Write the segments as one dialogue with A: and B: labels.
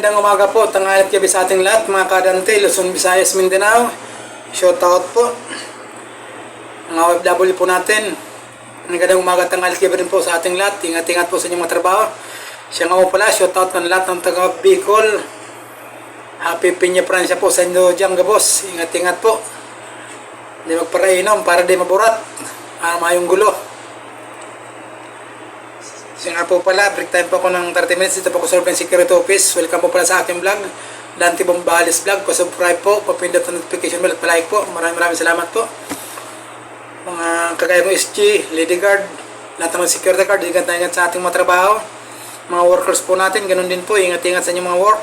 A: magandang umaga po, tanghali at gabi sa ating lahat, mga kadante, Luzon, Visayas, Mindanao. Shout out po, mga OFW po natin. Magandang umaga, tanghali at gabi rin po sa ating lahat. Ingat-ingat po sa inyong mga trabaho. Siya nga po pala, shout out ng lahat ng taga Bicol. Happy Piña Francia po sa inyo dyan, gabos. Ingat-ingat po. Hindi magparainom para di maburat. Mayong gulo. Siya nga po pala, break time po ako ng 30 minutes. Dito po ako sa Urban Security Office. Welcome po pala sa aking vlog, Dante Bombales Vlog. Pa-subscribe po, papindot ang notification bell at palike po. Maraming salamat po. Mga kagaya ng SG, Lady Guard, lahat ng security guard, ingat sa ating mga trabaho. Mga workers po natin, ganun din po, ingat-ingat sa inyong mga work.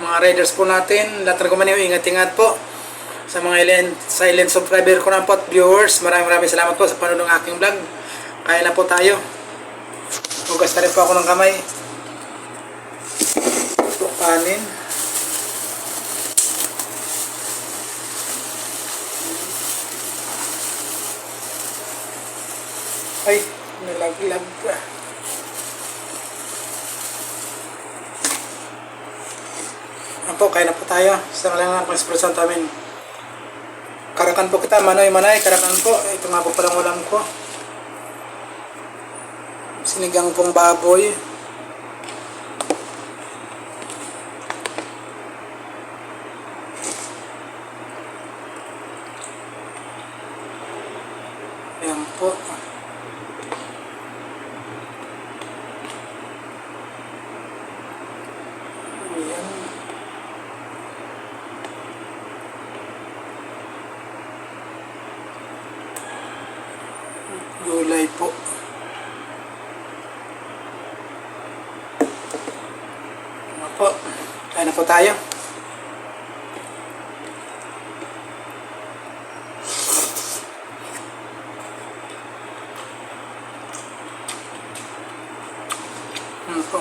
A: Mga riders po natin, lahat ng gumaniw, ingat-ingat po. Sa mga silent subscriber ko na po at viewers, maraming salamat po sa panonood ng aking vlog. Kaya na po tayo. Hugas na rin po ako ng kamay. Ito kanin. Ay, nalaglag pa. Ano po, kaya na po tayo. Sa lang ang espresso namin. Karakan po kita, manay, karakan po. Ito nga po palang ulam ko. Sinigang pong baboy. Ayan po. Ayan. Gulay po. Po, kaya na po tayo. Po.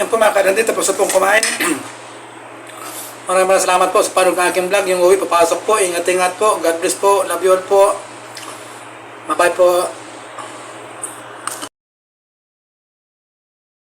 A: Yan po mga kadante, tapos na pong kumain. Maraming salamat po sa panonood ng aking vlog. Yung uwi, papasok po. Ingat-ingat po. God bless po. Love you all po. Bye-bye po.